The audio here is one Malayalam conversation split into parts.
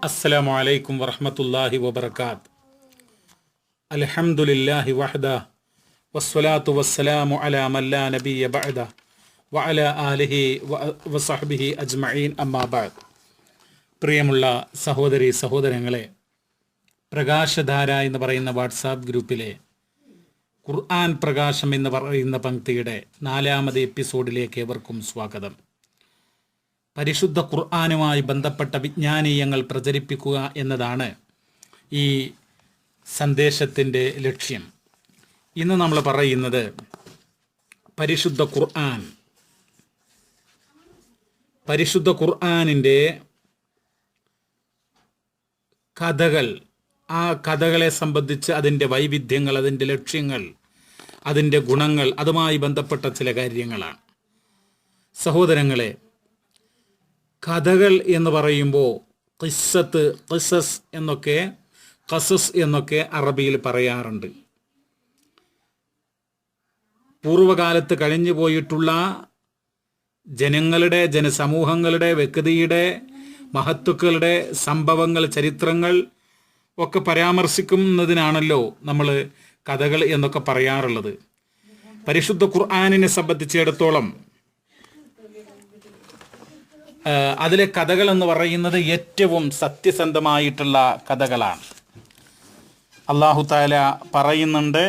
അസ്സലാമു അലൈക്കും വറഹ്മത്തുള്ളാഹി വബറകാത്ത്. അൽഹംദുലില്ലാഹി വഹ്ദ വസ്സലാത്തു വസ്സലാമു അലാ മൻ ലാ നബിയ്യ ബഅദ വഅലാ ആലിഹി വസഹ്ബിഹി അജ്മഈൻ അമ്മാ ബഅദ്. പ്രിയമുള്ള സഹോദരി സഹോദരങ്ങളെ, പ്രകാശധാര എന്ന് പറയുന്ന വാട്സാപ്പ് ഗ്രൂപ്പിലെ ഖുർആൻ പ്രകാശം എന്ന് പറയുന്ന പങ്ക്തിയുടെ 4ാമത് എപ്പിസോഡിലേക്ക് ഏവർക്കും സ്വാഗതം. പരിശുദ്ധ ഖുർആനുമായി ബന്ധപ്പെട്ട വിജ്ഞാനീയങ്ങൾ പ്രചരിപ്പിക്കുക എന്നതാണ് ഈ സന്ദേശത്തിൻ്റെ ലക്ഷ്യം. ഇന്ന് നമ്മൾ പറയുന്നത് പരിശുദ്ധ ഖുർആനിൻ്റെ കഥകൾ, ആ കഥകളെ സംബന്ധിച്ച് അതിൻ്റെ വൈവിധ്യങ്ങൾ, അതിൻ്റെ ലക്ഷ്യങ്ങൾ, അതിൻ്റെ ഗുണങ്ങൾ, അതുമായി ബന്ധപ്പെട്ട ചില കാര്യങ്ങളാണ്. സഹോദരങ്ങളെ, കഥകൾ എന്ന് പറയുമ്പോൾ ഖിസ്സസ് എന്നൊക്കെ അറബിയിൽ പറയാറുണ്ട്. പൂർവകാലത്ത് കഴിഞ്ഞു പോയിട്ടുള്ള ജനസമൂഹങ്ങളുടെ, വ്യക്തിയുടെ, മഹത്തുക്കളുടെ സംഭവങ്ങൾ, ചരിത്രങ്ങൾ ഒക്കെ പരാമർശിക്കുന്നതിനാണല്ലോ നമ്മൾ കഥകൾ എന്നൊക്കെ പറയാറുള്ളത്. പരിശുദ്ധ ഖുർആനിനെ സംബന്ധിച്ചിടത്തോളം അതിലെ കഥകൾ എന്ന് പറയുന്നത് ഏറ്റവും സത്യസന്ധമായിട്ടുള്ള കഥകളാണ്. അല്ലാഹു തആല പറയുന്നുണ്ട്,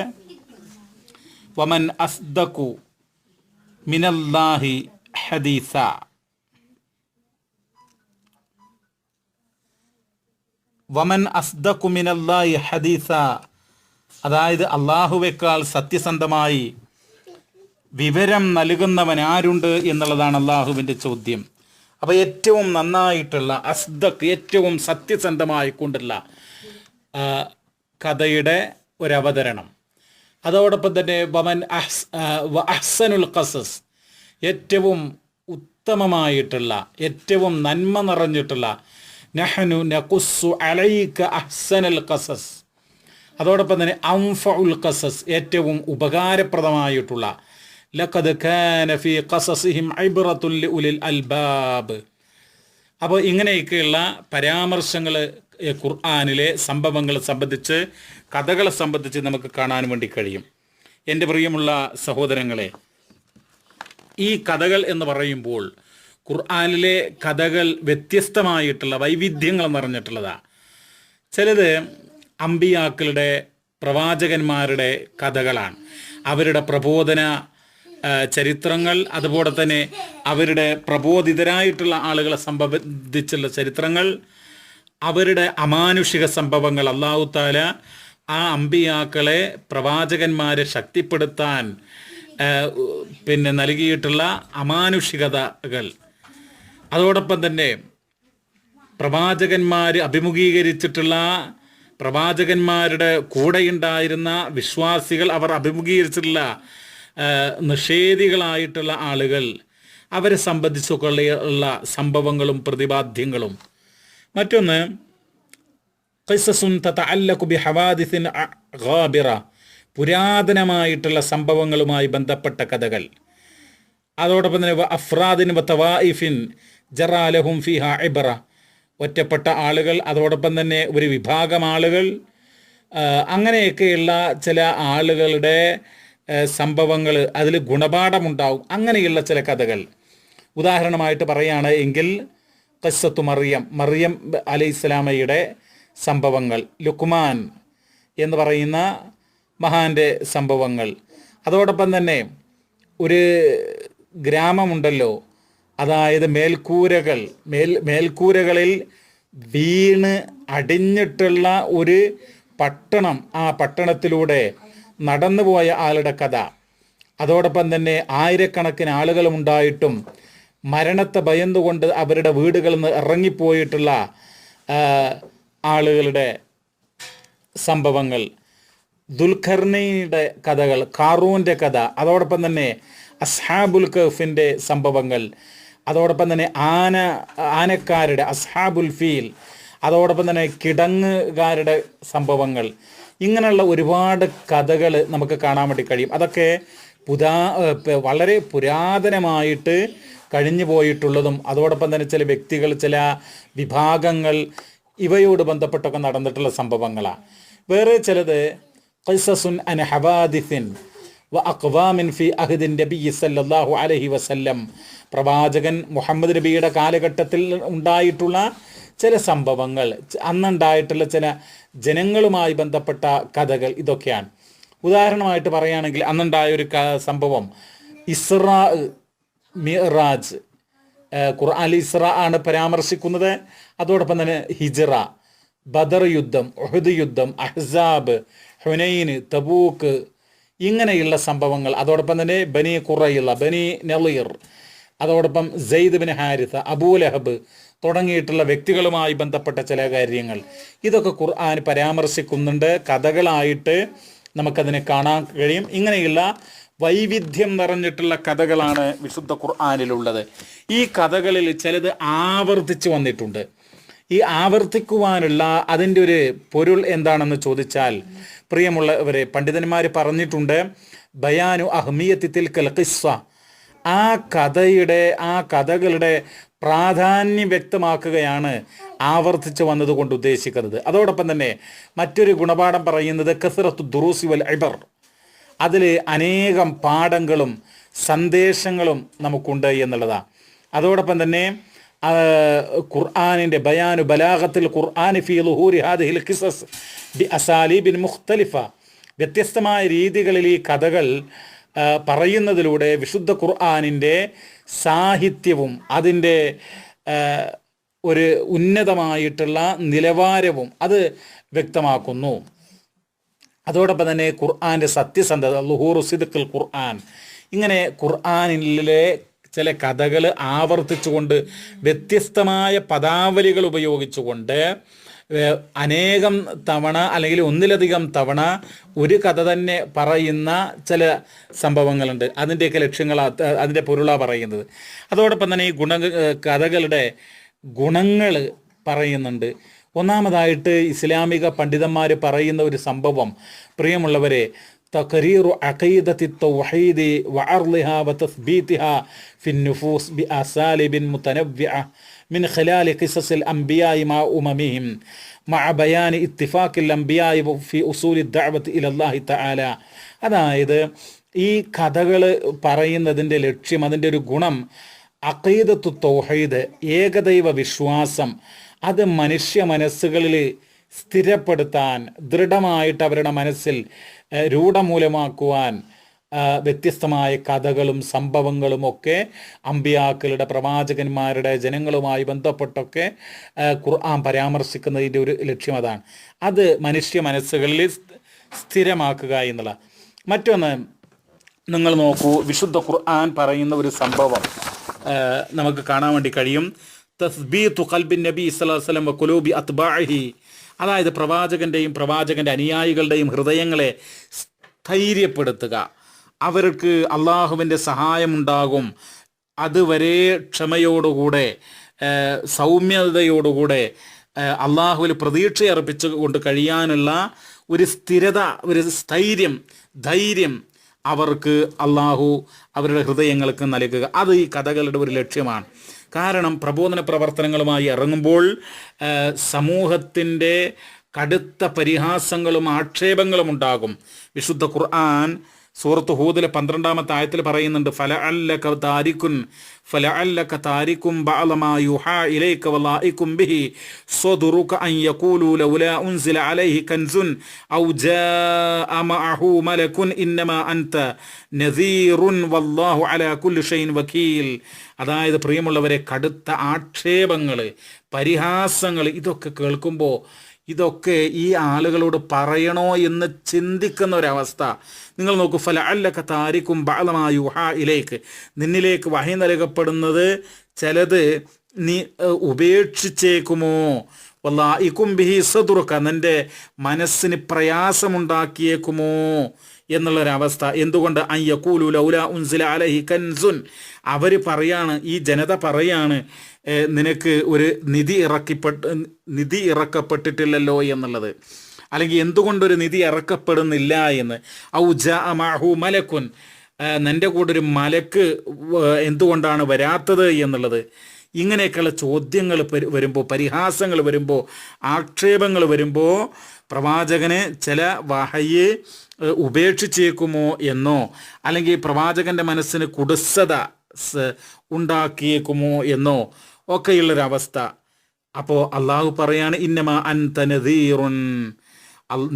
വമൻ അസ്ദഖു മിനല്ലാഹി ഹദീസ. വമൻ അസ്ദഖു മിനല്ലാഹി ഹദീസ, അതായത് അള്ളാഹുവേക്കാൾ സത്യസന്ധമായി വിവരം നൽകുന്നവൻ ആരുണ്ട് എന്നുള്ളതാണ് അള്ളാഹുവിൻ്റെ ചോദ്യം. അപ്പോൾ ഏറ്റവും നന്നായിട്ടുള്ള അസ്ദഖ്, ഏറ്റവും സത്യസന്ധമായി കൊണ്ടുള്ള കഥയുടെ ഒരവതരണം. അതോടൊപ്പം തന്നെ വമൻ അഹ്സനുൽ ഖസസ്, ഏറ്റവും ഉത്തമമായിട്ടുള്ള, ഏറ്റവും നന്മ നിറഞ്ഞിട്ടുള്ള നഹ്നു നഖുസ്സു അലൈക അഹ്സനൽ ഖസസ്. അതോടൊപ്പം തന്നെ അൻഫഉൽ ഖസസ്, ഏറ്റവും ഉപകാരപ്രദമായിട്ടുള്ള ലഖദ് കാന ഫീ ഖസസിഹിം ഇബ്റത്തുൽ ലിഉലിൽ അൽബാബ്. അപ്പോൾ ഇങ്ങനെയൊക്കെയുള്ള പരാമർശങ്ങൾ ഖുർആനിലെ സംഭവങ്ങളെ സംബന്ധിച്ച്, കഥകളെ സംബന്ധിച്ച് നമുക്ക് കാണാൻ വേണ്ടി കഴിയും. എൻ്റെ പ്രിയമുള്ള സഹോദരങ്ങളെ, ഈ കഥകൾ എന്ന് പറയുമ്പോൾ ഖുർആനിലെ കഥകൾ വ്യത്യസ്തമായിട്ടുള്ള വൈവിധ്യങ്ങൾ നിറഞ്ഞിട്ടുള്ളതാണ്. ചിലത് അമ്പിയാക്കളുടെ, പ്രവാചകന്മാരുടെ കഥകളാണ്. അവരുടെ പ്രബോധന ചരിത്രങ്ങൾ, അതുപോലെ തന്നെ അവരുടെ പ്രബോധിതരായിട്ടുള്ള ആളുകളെ സംബന്ധിച്ചുള്ള ചരിത്രങ്ങൾ, അവരുടെ അമാനുഷിക സംഭവങ്ങൾ. അല്ലാഹു തആല ആ അമ്പിയാക്കളെ, പ്രവാചകന്മാരെ ശക്തിപ്പെടുത്താൻ നൽകിയിട്ടുള്ള അമാനുഷികതകൾ. അതോടൊപ്പം തന്നെ പ്രവാചകന്മാർ അഭിമുഖീകരിച്ചിട്ടുള്ള, പ്രവാചകന്മാരുടെ കൂടെയുണ്ടായിരുന്ന വിശ്വാസികൾ, അവർ അഭിമുഖീകരിച്ചിട്ടുള്ള നിഷേധികളായിട്ടുള്ള ആളുകൾ, അവരെ സംബന്ധിച്ചുള്ള സംഭവങ്ങളും പ്രതിപാദ്യങ്ങളും. മറ്റൊന്ന് ഖിസ്സസുൻ തതഅല്ലഖു ബിഹവാദിസിൻ ഗാബിറ, പുരാതനമായിട്ടുള്ള സംഭവങ്ങളുമായി ബന്ധപ്പെട്ട കഥകൾ. അതോടൊപ്പം തന്നെ അഫ്രാദിൻ വതവായിഫിൻ ജറാലഹും ഫിഹാ ഇബ്റ, ഒറ്റപ്പെട്ട ആളുകൾ, അതോടൊപ്പം തന്നെ ഒരു വിഭാഗം ആളുകൾ, അങ്ങനെയൊക്കെയുള്ള ചില ആളുകളുടെ സംഭവങ്ങൾ, അതിൽ ഗുണപാഠമുണ്ടാവും. അങ്ങനെയുള്ള ചില കഥകൾ. ഉദാഹരണമായിട്ട് പറയുകയാണ് എങ്കിൽ ഖിസ്സത്തു മറിയം അലൈഹിസ്സലാമയുടെ സംഭവങ്ങൾ, ലുക്മാൻ എന്ന് പറയുന്ന മഹാൻ്റെ സംഭവങ്ങൾ. അതോടൊപ്പം തന്നെ ഒരു ഗ്രാമമുണ്ടല്ലോ, അതായത് മേൽക്കൂരകളിൽ വീണ് അടിഞ്ഞിട്ടുള്ള ഒരു പട്ടണം, ആ പട്ടണത്തിലൂടെ നടന്നുപോയ ആളുടെ കഥ. അതോടൊപ്പം തന്നെ ആയിരക്കണക്കിന് ആളുകളുമുണ്ടായിട്ടും മരണത്തെ ഭയന്നുകൊണ്ട് അവരുടെ വീടുകളിൽ നിന്ന് ഇറങ്ങിപ്പോയിട്ടുള്ള ആളുകളുടെ സംഭവങ്ങൾ. ദുൽഖർനൈനിയുടെ കഥകൾ, ഖാറൂൻ്റെ കഥ, അതോടൊപ്പം തന്നെ അസ്ഹാബുൽ കഹ്ഫിൻ്റെ സംഭവങ്ങൾ, അതോടൊപ്പം തന്നെ ആനക്കാരുടെ അസ്ഹാബുൽ ഫീൽ, അതോടൊപ്പം തന്നെ കിടങ്ങുകാരുടെ സംഭവങ്ങൾ. ഇങ്ങനെയുള്ള ഒരുപാട് കഥകൾ നമുക്ക് കാണാൻ വേണ്ടി കഴിയും. അതൊക്കെ വളരെ പുരാതനമായിട്ട് കഴിഞ്ഞു പോയിട്ടുള്ളതും അതോടൊപ്പം തന്നെ ചില വ്യക്തികൾ, ചില വിഭാഗങ്ങൾ ഇവയോട് ബന്ധപ്പെട്ടൊക്കെ നടന്നിട്ടുള്ള സംഭവങ്ങളാണ്. വേറെ ചിലത് ഖിസസുൻ അൻ ഹവാദിസിൻ വ അഖ്വാമിൻ ഫി അഹ്ദിൻ നബി സല്ലല്ലാഹു അലൈഹി വസല്ലം, പ്രവാചകൻ മുഹമ്മദ് നബിയുടെ കാലഘട്ടത്തിൽ ഉണ്ടായിട്ടുള്ള ചില സംഭവങ്ങൾ, അന്നുണ്ടായിട്ടുള്ള ചില ജനങ്ങളുമായി ബന്ധപ്പെട്ട കഥകൾ, ഇതൊക്കെയാണ്. ഉദാഹരണമായിട്ട് പറയുകയാണെങ്കിൽ അന്നുണ്ടായ ഒരു സംഭവം ഇസ്രാ മിഅ്റാജ്. ഖുർആനിൽ ഇസ്രാ ആണ് പരാമർശിക്കുന്നത്. അതോടൊപ്പം തന്നെ ഹിജ്റ, ബദർ യുദ്ധം, ഉഹദ് യുദ്ധം, അഹ്സാബ്, ഹുനൈൻ, തബൂക്ക്, ഇങ്ങനെയുള്ള സംഭവങ്ങൾ. അതോടൊപ്പം തന്നെ ബനി ഖുറൈള, ബനി നളീർ, അതോടൊപ്പം സെയ്ദ് ബിൻ ഹാരിസ, അബൂലഹബ് തുടങ്ങിയിട്ടുള്ള വ്യക്തികളുമായി ബന്ധപ്പെട്ട ചില കാര്യങ്ങൾ, ഇതൊക്കെ ഖുർആൻ പരാമർശിക്കുന്നുണ്ട്. കഥകളായിട്ട് നമുക്കതിനെ കാണാൻ കഴിയും. ഇങ്ങനെയുള്ള വൈവിധ്യം നിറഞ്ഞിട്ടുള്ള കഥകളാണ് വിശുദ്ധ ഖുർആനിലുള്ളത്. ഈ കഥകളിൽ ചിലത് ആവർത്തിച്ച് വന്നിട്ടുണ്ട്. ഈ ആവർത്തിക്കുവാനുള്ള അതിൻ്റെ ഒരു പൊരുൾ എന്താണെന്ന് ചോദിച്ചാൽ, പ്രിയമുള്ളവരെ, പണ്ഡിതന്മാർ പറഞ്ഞിട്ടുണ്ട്, ബയാനു അഹ്മിയത്തി തിൽക്കൽ ഖിസ്സ, ആ കഥകളുടെ പ്രാധാന്യം വ്യക്തമാക്കുകയാണ് ആവർത്തിച്ച് വന്നതുകൊണ്ട് ഉദ്ദേശിക്കുന്നത്. അതോടൊപ്പം തന്നെ മറ്റൊരു ഗുണപാഠം പറയുന്നത് കസ്റത്തു ദുറൂസി വൽ ഇബർ, അതിൽ അനേകം പാഠങ്ങളും സന്ദേശങ്ങളും നമുക്കുണ്ട് എന്നുള്ളതാണ്. അതോടൊപ്പം തന്നെ ഖുർആനിൻ്റെ ബയാനു ബലാഗത്തിൽ ഖുർആനി ഫീ ളുഹൂരി ഹാദിഹിൽ ഖിസസ് ബി അസാലീബിൻ മുഖ്തലിഫ, വ്യത്യസ്തമായ രീതികളിൽ ഈ കഥകൾ പറയുന്നതിലൂടെ വിശുദ്ധ ഖുർആനിൻ്റെ സാഹിത്യവും അതിൻ്റെ ഒരു ഉന്നതമായിട്ടുള്ള നിലവാരവും അത് വ്യക്തമാക്കുന്നു. അതോടൊപ്പം തന്നെ ഖുർആൻ്റെ സത്യസന്ധത, ളുഹൂറു സിദ്ഖിൽ ഖുർആൻ, ഇങ്ങനെ ഖുർആനിലെ ചില കഥകൾ ആവർത്തിച്ചുകൊണ്ട് വ്യത്യസ്തമായ പദാവലികൾ ഉപയോഗിച്ചുകൊണ്ട് അനേകം തവണ അല്ലെങ്കിൽ ഒന്നിലധികം തവണ ഒരു കഥ തന്നെ പറയുന്ന ചില സംഭവങ്ങളുണ്ട്. അതിൻ്റെയൊക്കെ ലക്ഷ്യങ്ങൾ, അതിൻ്റെ പൊരുളാണ് പറയുന്നത്. അതോടൊപ്പം തന്നെ ഈ കഥകളുടെ ഗുണങ്ങൾ പറയുന്നുണ്ട്. ഒന്നാമതായിട്ട് ഇസ്ലാമിക പണ്ഡിതന്മാർ പറയുന്ന ഒരു സംഭവം, പ്രിയമുള്ളവരെ, തഖരീറു അഖീദത്തി തൗഹീദി വഅർളിഹാ വതസ്ബീതിഹാ ഫിന്നുഫൂസ് ബിഅസാലിബിൻ മുതനവ്വിഅ മിൻ ഖിലാലി ഖിസസിൽ അംബിയാഇ മാ ഉമമിഹിം മഅ ബയാനി ഇത്തിഫാഖിൽ അംബിയാഇ ഫി ഉസൂലി ദഅവത്തി ഇലല്ലാഹി തആല. അതായത് ഈ കഥകൾ പറയുന്നതിൻ്റെ ലക്ഷ്യം, അതിൻ്റെ ഒരു ഗുണം, അഖീദത്തു തൗഹീദ്, ഏകദൈവ വിശ്വാസം, അത് മനുഷ്യ മനസ്സുകളിൽ സ്ഥിരപ്പെടുത്താൻ, ദൃഢമായിട്ട് അവരുടെ മനസ്സിൽ രൂഢമൂലമാക്കുവാൻ വ്യത്യസ്തമായ കഥകളും സംഭവങ്ങളും ഒക്കെ അമ്പിയാക്കളുടെ, പ്രവാചകന്മാരുടെ, ജനങ്ങളുമായി ബന്ധപ്പെട്ടൊക്കെ ഖുർആൻ പരാമർശിക്കുന്നതിൻ്റെ ഒരു ലക്ഷ്യം അതാണ്. അത് മനുഷ്യ മനസ്സുകളിൽ സ്ഥിരമാക്കുക എന്നുള്ള. മറ്റൊന്ന്, നിങ്ങൾ നോക്കൂ, വിശുദ്ധ ഖുർആൻ പറയുന്ന ഒരു സംഭവം നമുക്ക് കാണാൻ വേണ്ടി കഴിയും. തസ്ബീതു ഖൽബിൻ നബി സ്വല്ലല്ലാഹു അലൈഹി വസല്ലം വഖുലൂബി അത്ബാഇഹി, അതായത് പ്രവാചകൻ്റെയും പ്രവാചകൻ്റെ അനുയായികളുടെയും ഹൃദയങ്ങളെ സ്ഥൈര്യപ്പെടുത്തുക. അവർക്ക് അള്ളാഹുവിൻ്റെ സഹായമുണ്ടാകും. അതുവരെ ക്ഷമയോടുകൂടെ സൗമ്യതയോടുകൂടെ അള്ളാഹുവിൽ പ്രതീക്ഷയർപ്പിച്ചുകൊണ്ട് കഴിയാനുള്ള ഒരു സ്ഥിരത, ഒരു സ്ഥൈര്യം, ധൈര്യം അവർക്ക് അള്ളാഹു അവരുടെ ഹൃദയങ്ങൾക്ക് നൽകുക. അത് ഈ കഥകളുടെ ഒരു ലക്ഷ്യമാണ്. കാരണം പ്രബോധന പ്രവർത്തനങ്ങളുമായി ഇറങ്ങുമ്പോൾ സമൂഹത്തിൻ്റെ കടുത്ത പരിഹാസങ്ങളും ആക്ഷേപങ്ങളും ഉണ്ടാകും. വിശുദ്ധ ഖുർആൻ സൂറത്ത് ഹൂദിലെ 12-ാമത്തെ ആയത്തിൽ പറയുന്നുണ്ട്, ഫലഅല്ലക താരിക്കും ബഅദ മാ യുഹാ ഇലൈക വലായികും ബിഹി സ്വദുറുക അൻ യഖൂലു ലൗലാ ഉൻസില അലൈഹി കൻസുൻ ഔ ജാഅ മഅഹു മലകുൻ ഇന്നമാ അൻത നദീറുൻ വല്ലാഹു അലാ കുല്ലി ഷൈഇൻ വകീൽ. അതായത് പ്രിയമുള്ളവരെ, കടുത്ത ആക്ഷേപങ്ങൾ, പരിഹാസങ്ങൾ, ഇതൊക്കെ കേൾക്കുമ്പോൾ ഇതൊക്കെ ഈ ആളുകളോട് പറയണോ എന്ന് ചിന്തിക്കുന്ന ഒരവസ്ഥ. നിങ്ങൾ നോക്കൂ, ഫലഅല്ലക താരിക്കും ബഅദ മാ യുഹാ ഇലൈക, നിന്നിലേക്ക് വഹി നൽകപ്പെടുന്നത് ചിലത് നീ ഉപേക്ഷിച്ചേക്കുമോ, വല്ലായികും ബിഹി സദ്റുക, നിൻ്റെ മനസ്സിന് പ്രയാസമുണ്ടാക്കിയേക്കുമോ എന്നുള്ളൊരവസ്ഥ. എന്തുകൊണ്ട്? അൻ യഖൂലു ലൗലാ ഉൻസില അലൈഹി കൻസുൻ, അവർ പറയാണ്, ഈ ജനത പറയാണ്, നിനക്ക് ഒരു നിധി ഇറക്കപ്പെട്ടിട്ടില്ലല്ലോ എന്നുള്ളത്, അല്ലെങ്കിൽ എന്തുകൊണ്ടൊരു നിധി ഇറക്കപ്പെടുന്നില്ല എന്ന്. ഔ ജാഅ മഅഹു മലക്കുൻ, നിൻ്റെ കൂടെ ഒരു മലക്ക് എന്തുകൊണ്ടാണ് വരാത്തത് എന്നുള്ളത്. ഇങ്ങനെയൊക്കെയുള്ള ചോദ്യങ്ങൾ വരുമ്പോൾ, പരിഹാസങ്ങൾ വരുമ്പോൾ, ആക്ഷേപങ്ങൾ വരുമ്പോൾ പ്രവാചകന് ചില വഹയ്യ് ഉപേക്ഷിച്ചേക്കുമോ എന്നോ, അല്ലെങ്കിൽ പ്രവാചകൻ്റെ മനസ്സിന് കുടുസത ഉണ്ടാക്കിയേക്കുമോ എന്നോ ഒക്കെയുള്ളൊരവസ്ഥ. അപ്പോൾ അള്ളാഹു പറയാണ്, ഇന്നമാ അൻത നദീറുൻ,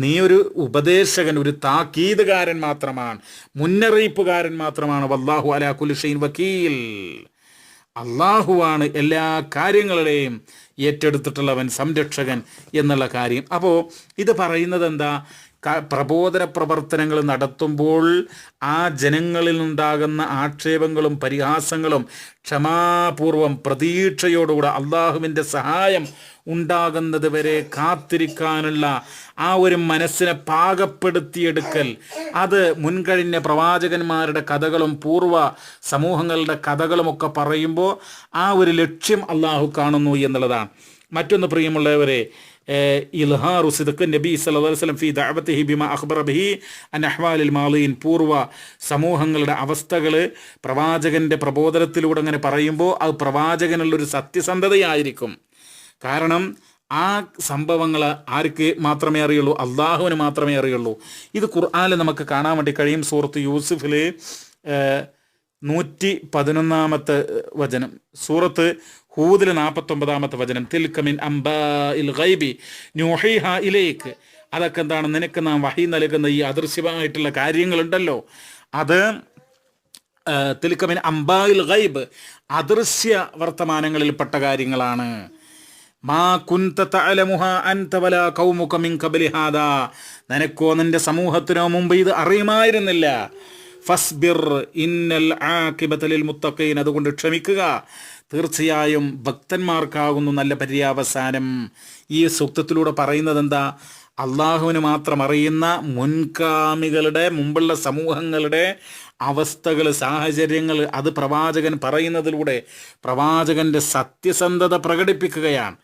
നീ ഒരു ഉപദേശകൻ, ഒരു താക്കീതുകാരൻ മാത്രമാണ്, മുന്നറിയിപ്പുകാരൻ മാത്രമാണ്. വല്ലാഹു അലാ കുല്ലി ഷൈഇൻ വക്കീൽ, അള്ളാഹുവാണ് എല്ലാ കാര്യങ്ങളുടെയും ഏറ്റെടുത്തിട്ടുള്ളവൻ, സംരക്ഷകൻ എന്നുള്ള കാര്യം. അപ്പോൾ ഇത് പറയുന്നത് എന്താ? പ്രബോധന പ്രവർത്തനങ്ങൾ നടത്തുമ്പോൾ ആ ജനങ്ങളിൽ നിന്നുണ്ടാകുന്ന ആക്ഷേപങ്ങളും പരിഹാസങ്ങളും ക്ഷമാപൂർവം പ്രതീക്ഷയോടുകൂടെ അള്ളാഹുവിൻ്റെ സഹായം ഉണ്ടാകുന്നത് വരെ കാത്തിരിക്കാനുള്ള ആ ഒരു മനസ്സിനെ പാകപ്പെടുത്തിയെടുക്കൽ, അത് മുൻകഴിഞ്ഞ പ്രവാചകന്മാരുടെ കഥകളും പൂർവ്വ സമൂഹങ്ങളുടെ കഥകളുമൊക്കെ പറയുമ്പോൾ ആ ഒരു ലക്ഷ്യം അള്ളാഹു കാണുന്നു എന്നുള്ളതാണ്. മറ്റൊന്ന് പ്രിയമുള്ളവരെ, ഇൽഹാറു സിദ്ഖ് നബി സല്ലല്ലാഹു അലൈഹി വസല്ലം ഫീ ദഅവതിഹി ബിമാ അഖ്ബറ ബിഹി അൻ അഹ്വാലിൽ മാളിൻ, പൂർവ്വ സമൂഹങ്ങളുടെ അവസ്ഥകൾ പ്രവാചകൻ്റെ പ്രബോധനത്തിലൂടെ അങ്ങനെ പറയുമ്പോൾ അത് പ്രവാചകനുള്ളൊരു സത്യസന്ധതയായിരിക്കും. കാരണം ആ സംഭവങ്ങൾ ആർക്ക് മാത്രമേ അറിയുള്ളൂ? അള്ളാഹുവിന് മാത്രമേ അറിയുള്ളൂ. ഇത് ഖുർആനിൽ നമുക്ക് കാണാൻ വേണ്ടി കഴിയും. സൂറത്ത് യൂസുഫിൽ 111 വചനം, സൂറത്ത് ഹൂദിൽ 49 വചനം, തിൽക മിൻ അംബാഇൽ ഗൈബി നൂഹിഹ ഇലൈക്, അതൊക്കെ എന്താണ്? നിനക്ക് നാം വഹി നൽകുന്ന ഈ അദൃശ്യമായിട്ടുള്ള കാര്യങ്ങളുണ്ടല്ലോ, അത് തിൽക മിൻ അംബാഇൽ ഗൈബ്, അദൃശ്യ വർത്തമാനങ്ങളിൽപ്പെട്ട കാര്യങ്ങളാണ്. മാ കുൻത തഅലമുഹ അൻത വലാ ഖൗമുക മിൻ ഖബ്ലി ഹാദാ, നിനക്കോ നിന്റെ സമൂഹത്തിനോ മുമ്പ് ഇത് അറിയുമായിരുന്നില്ല. ഫസ്ബിർ ഇന്നൽ ആഖിബത ലിൽ മുത്തഖീൻ, അതുകൊണ്ട് ക്ഷമിക്കുക, തീർച്ചയായും ഭക്തന്മാർക്കാകുന്നു നല്ല പര്യാവസാനം. ഈ സൂക്തത്തിലൂടെ പറയുന്നത് എന്താ? അള്ളാഹുവിന് മാത്രം അറിയുന്ന മുൻഗാമികളുടെ മുമ്പുള്ള സമൂഹങ്ങളുടെ അവസ്ഥകൾ, സാഹചര്യങ്ങൾ, അത് പ്രവാചകൻ പറയുന്നതിലൂടെ പ്രവാചകൻ്റെ സത്യസന്ധത പ്രകടിപ്പിക്കുകയാണ്.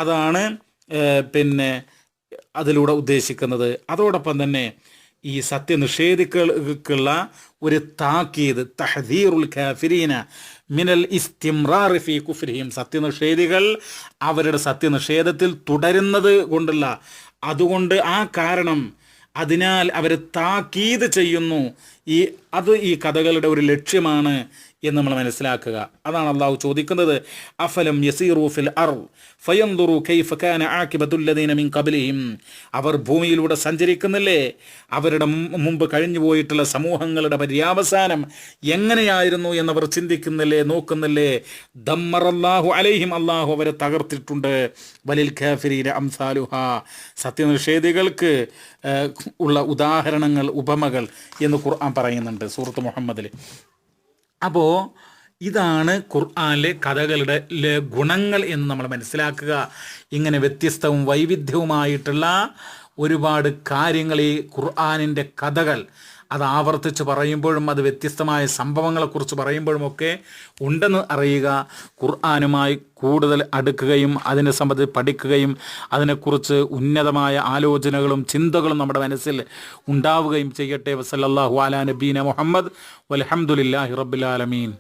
അതാണ് അതിലൂടെ ഉദ്ദേശിക്കുന്നത്. അതോടൊപ്പം തന്നെ ഈ സത്യനിഷേധികൾക്കുള്ള ഒരു താക്കീത്, തഹ്ദീറുൽ കാഫിരീന മിനൽ ഇസ്തിംറാർ ഫീ കുഫ്രിഹിം, സത്യനിഷേധികൾ അവരുടെ സത്യനിഷേധത്തിൽ തുടരുന്നത് കൊണ്ടുള്ള, അതുകൊണ്ട് ആ കാരണം, അതിനാൽ അവർ താക്കീത് ചെയ്യുന്നു. ഈ കഥകളുടെ ഒരു ലക്ഷ്യമാണ് എന്ന് നമ്മൾ മനസ്സിലാക്കുക. അതാണ് അള്ളാഹു ചോദിക്കുന്നത്. അഫലം യസീറു ഫിൽ അർദ് ഫയൻദുറു കൈഫ കാന ആഖിബത്തുൽ ലദീന മിൻ ഖബ്ലിഹിം, അവർ ഭൂമിയിലൂടെ സഞ്ചരിക്കുന്നില്ലേ, അവരുടെ മുമ്പ് കഴിഞ്ഞു പോയിട്ടുള്ള സമൂഹങ്ങളുടെ പര്യാവസാനം എങ്ങനെയായിരുന്നു എന്നവർ ചിന്തിക്കുന്നില്ലേ, നോക്കുന്നില്ലേ. ദമ്മറല്ലാഹു അലൈഹിം, അള്ളാഹു അവരെ തകർത്തിട്ടുണ്ട്. വലിൽ കാഫിരീന അംസാലുഹ, സത്യനിഷേധികൾക്ക് ഉള്ള ഉദാഹരണങ്ങൾ, ഉപമകൾ എന്ന് ഖുർആൻ പറയുന്നുണ്ട് സൂറത്ത് മുഹമ്മദിൽ. അപ്പോൾ ഇതാണ് ഖുർആനിലെ കഥകളുടെ ഗുണങ്ങൾ എന്ന് നമ്മൾ മനസ്സിലാക്കുക. ഇങ്ങനെ വ്യത്യസ്തവും വൈവിധ്യവുമായിട്ടുള്ള ഒരുപാട് കാര്യങ്ങൾ ഈ ഖുർആനിൻ്റെ കഥകൾ, അത് ആവർത്തിച്ച് പറയുമ്പോഴും അത് വ്യത്യസ്തമായ സംഭവങ്ങളെക്കുറിച്ച് പറയുമ്പോഴുമൊക്കെ ഉണ്ടെന്ന് അറിയുക. ഖുർആനുമായി കൂടുതൽ അടുക്കുകയും അതിനെ സംബന്ധിച്ച് പഠിക്കുകയും അതിനെക്കുറിച്ച് ഉന്നതമായ ആലോചനകളും ചിന്തകളും നമ്മുടെ മനസ്സിൽ ഉണ്ടാവുകയും ചെയ്യട്ടെ. വസല്ലല്ലാഹു അലാ നബീന മുഹമ്മദ് വൽഹംദുലില്ലാഹി റബ്ബിൽ ആലമീൻ.